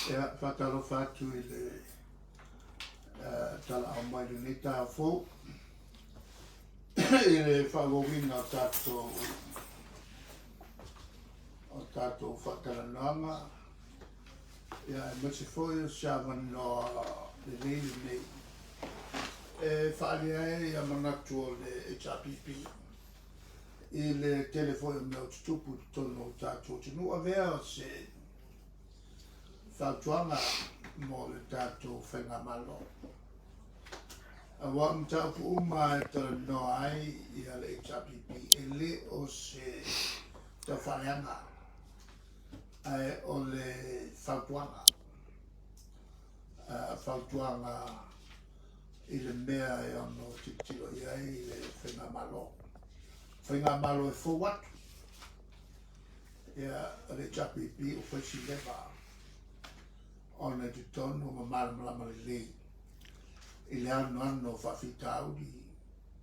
Ya whakalofa atu i le tala au mai le neta fo i le whagowina o tātou whakaranoanga ia e mese foi o siaman no le leile nei e whaalea e ia manatu o le HRPP i le telefoi o mea tutupu tono o tātou tinu a vea o se whautuanga mo le tātou whenga malo a wa mtaupu uma e tala no ai i le HRPP e le o se ta whareanga ai o le whautuanga i le mea e ono titilo i ai i le whenga malo e fo watu ia le HRPP o whaisi lewa ona te tonu ma malama le lei i le ano whawhita auri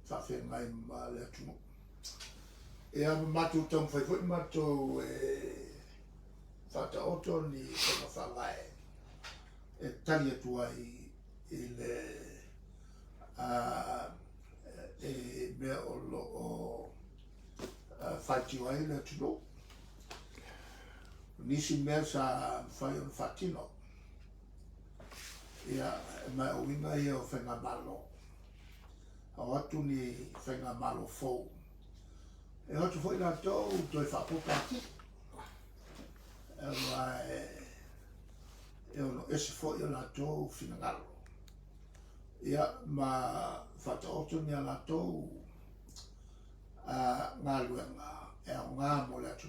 whawhengai ma le atu ia matu tau whaifoi matu whata oto ni whanga whawai e tali atu ai i le e mea o lo o whaitiu ai le atu nisi mea sa whai on whatino ia mai o winga ia o whenga malo au atu ni whenga malo fou e hotu fo ina tau toi whapoka ati e mai e ono ese fo ina tau whina ngalo ia ma whata oto ni ala tau ngā luenga e au ngā mo le atu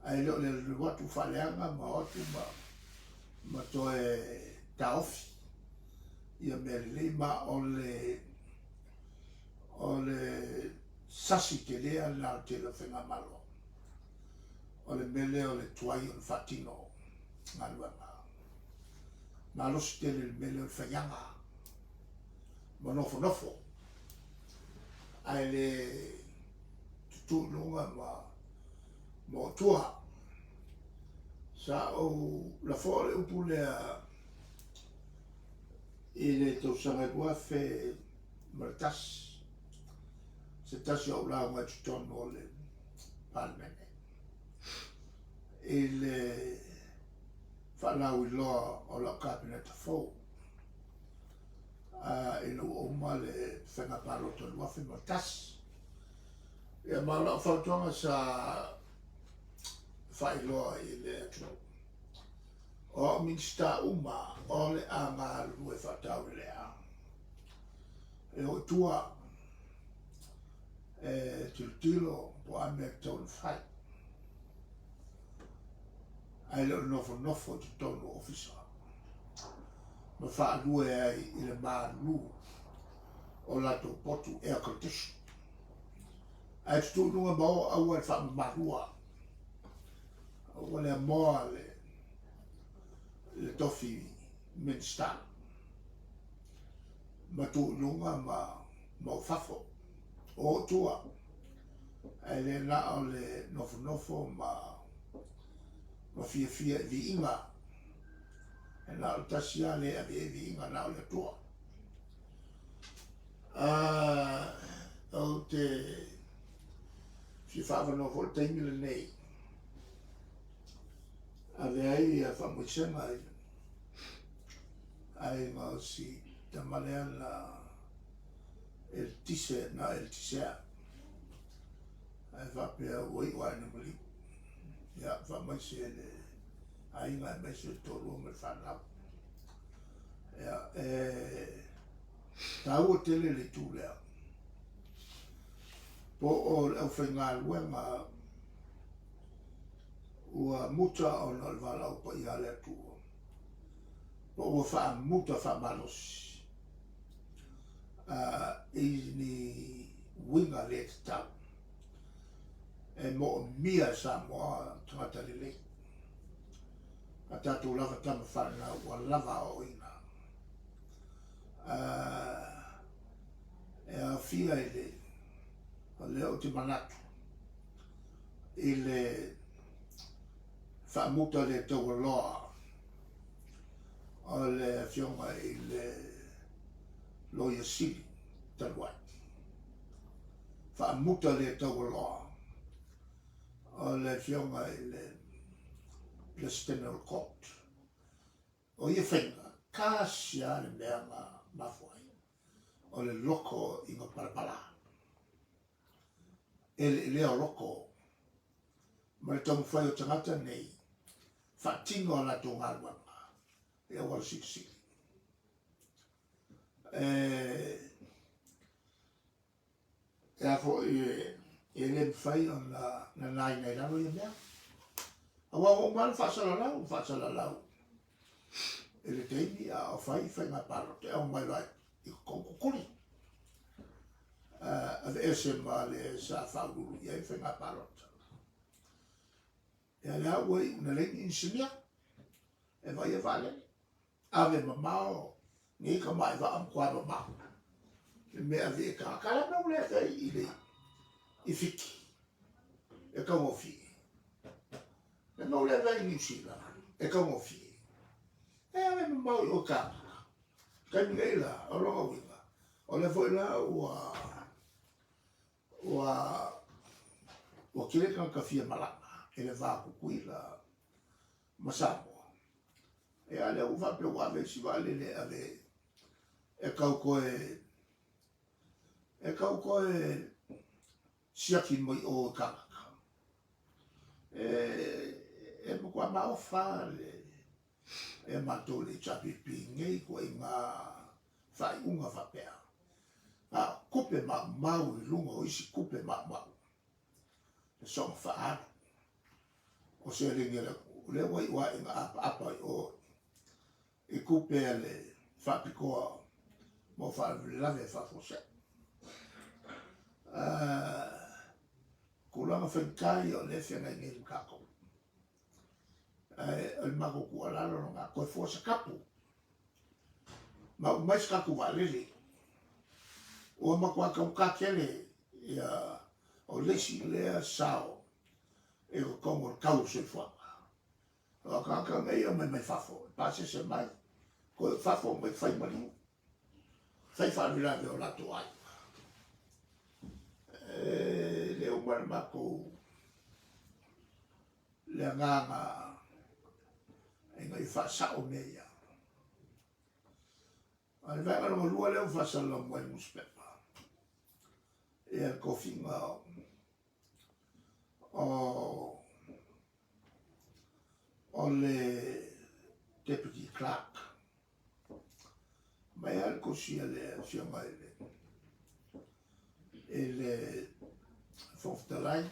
ai leo le watu whaleanga ma otu ma toe taofi ia mea le ma o le sasi te lea la te le whenga malo o le mele o le tuai o le whatino ngā luanga ma losi te le mele o le whaianga ma nofo ai le tutu lunga ma tua sa o la fore upu lea i le tausanga kua fe martas se tasi au la mai tuton o le palmene i le whanau i loa o la kabineta fou i lo oma le whenga paro to lua fe martas ia maula o whautonga sa whai loa i le atu o minsta uma o le a ngā lue whatau le a e o tua e tilo po a mea tau le whai ai leo nofo te tonu ofisa ma wha lue ai i le mā lu o lato potu air condition ai tutu nunga mao au e wha marua o le moa le tofi minsta ma tu nunga ma fafo o tua ai le na o le nofo ma fia vi inga e na o tasia le a vi inga na o le tua o te si fava no fo te ingile nei ave ai a famosenga ai ma si tamalea na el tise ai va pe oi wa na mali ya va mai se le ai ma me se toro me fa na ya tau tele le tule po o whenga luenga ua muta o na vala o pa ia le tu po o fa muta fa malos i ni winga le tau e mo mia sa mo tata le a tatu lava tama whana ua lava o ina e a fia i le o leo te manatu i le whaamuta le tau loa o le fionga I le loia sili taluai. Whaamuta le tau loa. O le fionga I le Plestenal Court. O ia whenga, kāsia le mea ngā mafuai. O le loko I ngā parapara. E leo loko. Ma le tamu whai o tangata nei. Whatinga o la tō ngā ruanga. E awara siki. E afo e le mwhai o na nai nei lalo I mea. Awa o mana whaasala lau. E le teimi a o whai ngā paro. Te au mai lai I kukuri. A le ese ma le sa whaururu I whai ngā paro. E ale au e una lengi insinia. E vai e vale. Ave mamao. Ni ka mai va am kwa mamao. Le mea ve ka kala na ule kai I le I fiki. E ka mo fi. Le no le vai ni sila. E ka mo fi. E ave mamao I o ka. Ka ni leila o longa winga. O le foi la o kile ka fia malanga. E le va kukui la Masamoa. E ale u va pe wave si vale le ave e kau koe siaki moi o kanaka. E mo kwa maofa le e mato le chapipi ngei ko I ngā whai unga whapea. A kupe mau I lunga o isi kupe mau. E song whaaru. O se ringi le wai wa I ngā apa o I kupe le whapikoa mo whalave whafose. Kulanga whenkai o le whianga I ngeri kako. O mako kua lalo no ngā koe fōsa kapu. Ma umais kaku wa lili. O mako a kau kakele o lesi lea sao. E o kongo kau se whanga. O kaka mei o mai whafo. Pase se mai. Ko whafo mai whai manu. Whai whanirave o lato ai. Leo mara mako le nganga e ngai whasao mea. Ai vanga no lua leo whasala mwai muspepa. E al kofinga o le Deputy Clerk. Mai al kosia le fianga ele fourth the line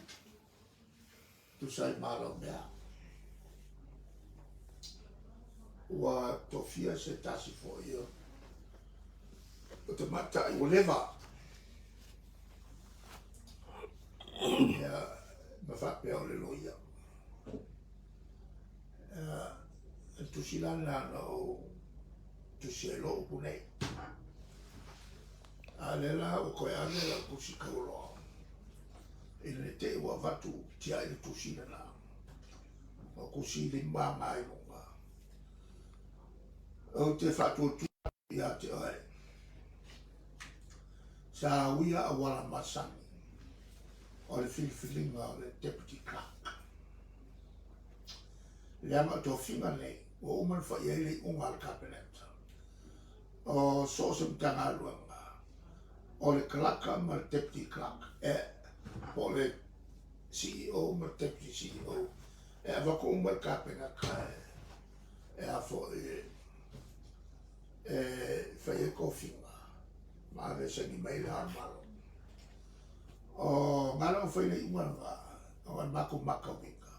to say malo mea. Ua tofia se tasi fo ia. O te mata I o leva. Ia mawhape o le loia. Tusilana no tuselo punei. Alela o koe ane la kusi kauloa. Ele te ua vatu tia ele tusilana. O kusi limba ngai lunga. O te whatu tu ia te oe. Sa uia a wala masani. O le whiwhilinga o le Deputy Clerk. Le ama tō whinga nei, o uman whaiele unga al cabinet. O sosam tanga luanga. O le kalaka ma le Deputy Clerk. O le CEO ma le Deputy CEO. E avako uma le cabinet ka e afo whaie ko whinga. Ma ave sangi mai le harmaro. O ngana o whaile unga o an mako maka winga.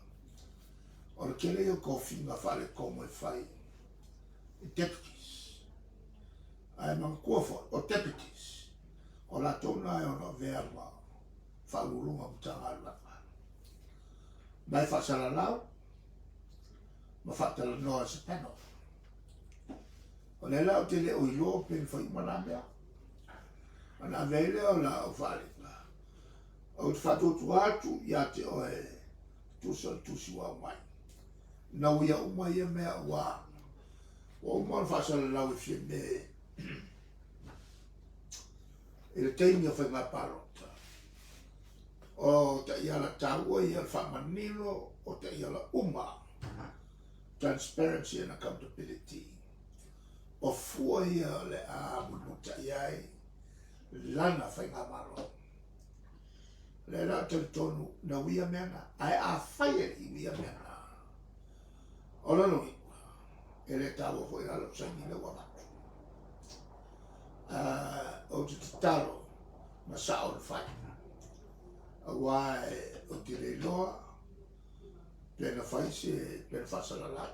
O le kele o ko whinga whale ko mo e whai. Deputies. Ai mga kua o deputies. O la tona e ona vea ma whaurunga mutanga alaka. Mai whasala lau. Ma whatala noa se panel. O le lau te le o ilo pe whai manamea. Ana vele o la o whale. O te whatotu atu ia te oe tusi wa mai. Na uia uma ia mea wā. o mo fa sa la we fie me il teini o fa ma parota o ta ia la tau ia fa manilo o ta ia la uma transparency and accountability o fua ia le a muta iai lana fa nga maro le la tonu na wia mena ai a fire i wia mena o lo ele tau foi la lo sangi le wa o te talo ma sa o fai wai o te le loa pena fai se pena fasa la la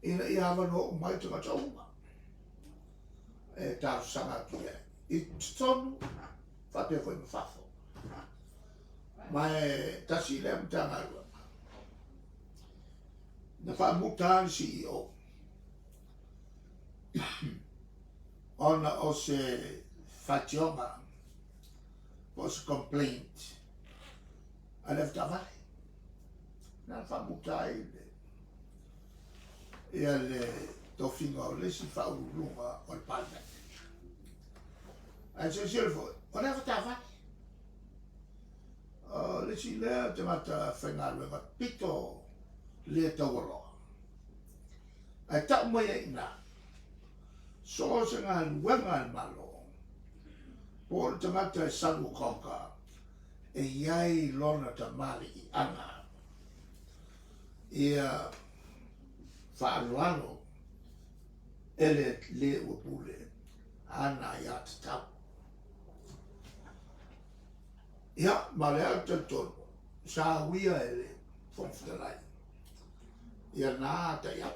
ina i hawa no mai te mata uma e tau sanga ki e i tonu fa pe foi me fafo mai tasi le mtanga rua na fa mutan CEO ona o se fationga o se complaint a lefta vai na fa mutai e le tofinga o le si fa urunga o le palme a se silfo o le fata vai le si le te mata whengaru e pito le tawaro ai tau mai e ina so se ngā nuenga malo po le tangata e sangu konka e iai lona ta mali i anga ia whaaruano ele le upule ana ia te tau ia ma le au te tono sa wia ele fonfitelai ia nā ta ia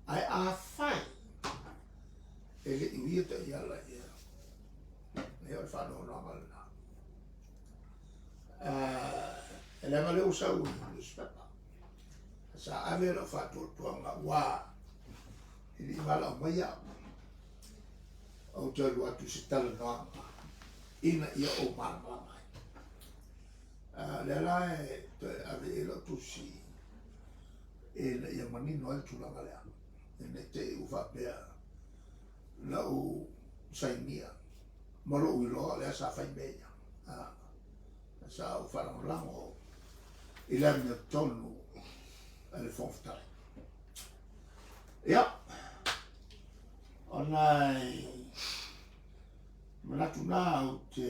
ai a fai ele i wia ta ia la ia ia o whanau na malina ele ma le usau i newspaper sa ave lo fatu tuanga wa ili wala o mai au au te lua tu se tala noa ina ia o mama mai le la e te ave ilo tu si ina ia manino al tu langa lea ina te ufa pea la u sainia maro uiloa lea sa fai meia sa u wharangolango ila mina tonu le fonftare ia ona manatu nā o te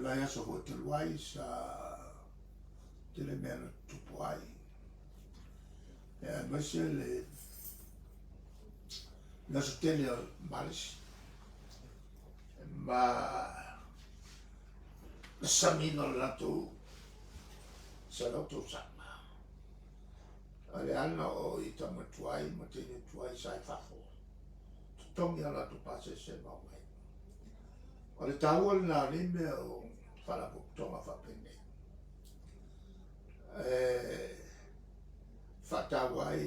lai aso ho te luai sa te le mea na tupu ai maise le nasa tele o malisi ma samino lato sa lautou sama ale ana o i tamatuai ma tene tuai sai fafo totongi ala tu pase se maumai o le taua le nā lime o whalapotonga whapene whatawai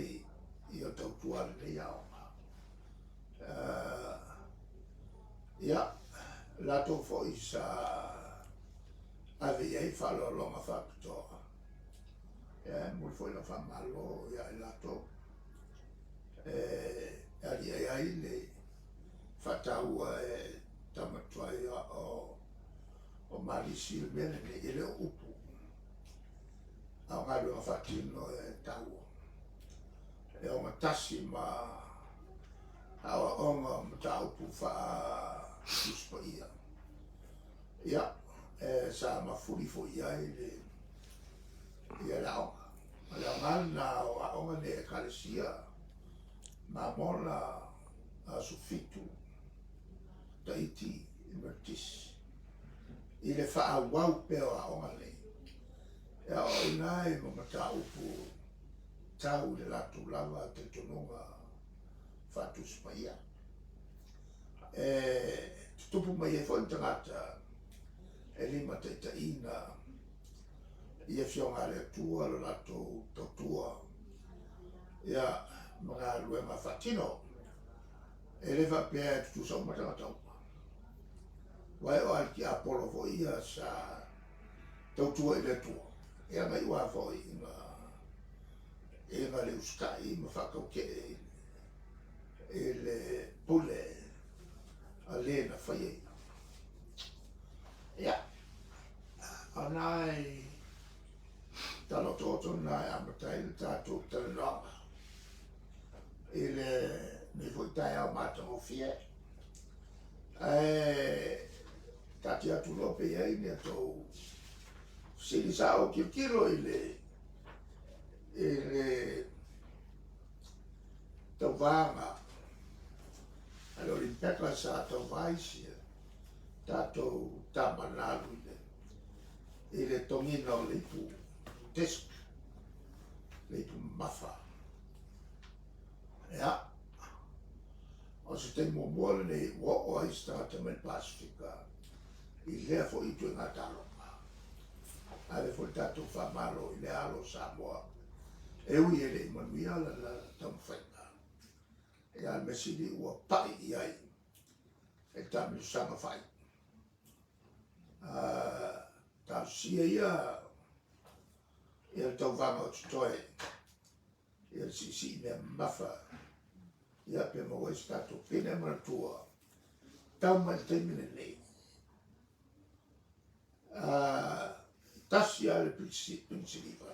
i o tautua le nei aonga ia lato fo i sa ave iai whalolonga whapitoa mul foi la famalo ya el lato ali ai le fatau tamatua o malisi le mene ne ele upu au ngalo a fatino tau e o matasi ma au onga tau pu fa uspoia ya sa ma fuli foi ai le ia lao ala ngana o aonga ne kalesia ma mola a sufitu taiti imertis ile fa wau pe o aonga le e o inai mo mata upu tau le latu lava te tononga fatu spaya tupu mai e foi tangata e lima te taina ia fionga le tua lo lato totua ia mga luenga fatino e leva pe tu so mata tau wai o alki apolo fo ia sa totua i le tua ia mai ua fo i e nga le uskai ma whakauke e le pule a le na whai e. Ia, anai talo toto nai amatai le tātou tala noanga. I le ni fwoi tai au mātango fie. Tati atu lope iei ni atou sili sa o kilo i le tau vanga alo rimpeka sa tau vaisia tātou tamanalu i le tongina o le ipu tesk le ipu mafa. Ia, o se te mua nei wo o ai stata me Pasifika i lea fo i tue ngā talonga. Ale fo tātou whamaro i le alo Samoa. E ui e le imanuia la tamwhainga. E al mesiri ua pai i ai. E tamiu sanga whai. Tau sia ia i al tau vanga o tutoe. I al sisi mea mafa. Ia pe mawa i stato pene maratua. Tau mai te mine nei. Tasi ale Pinsiliva.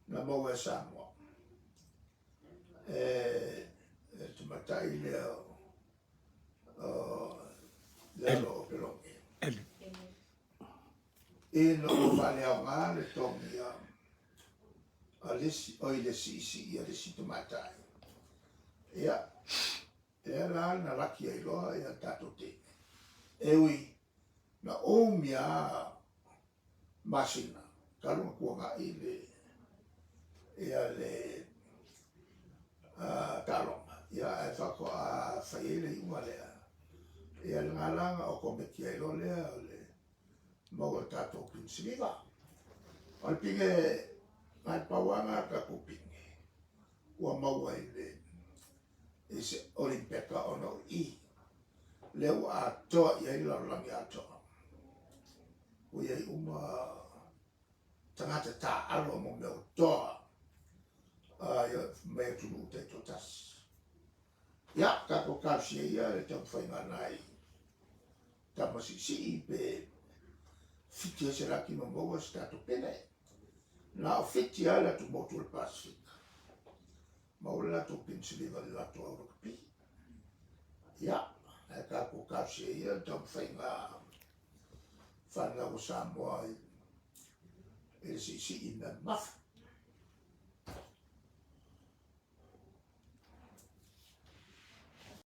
Na maua e Samoa. Te matai leo leo o pelongi. E no o vale au ngā le tongi a lesi o i le sisi i a lesi te matai. Ia, e la na laki ai loa i a tato te. E ui, na o mia masina, kalunga kuanga i le ia le talonga. Ia e whako a whaiele i ua lea. Ia le ngalanga o komeki ai lo lea o le maua tato Pinsiliva. O le pinge ngai pawanga ka kupinge. Ua maua i le i se Olimpeka ono i. Leo a toa i ai laulangi a toa. Ui ai uma tangata tā alo mo meo toa. Mea tunu te totas. Ia, kako kāpsia ia le tau whainga nai. Tamasi si i pe fiti se raki ma maua stato pene. Na o fiti ala tu motu le Pasifika. Maua lato Pinsiliva le lato Aurokapi. Ia, e kako kāpsia ia tau whainga whanau Samoa i le si i me mafa.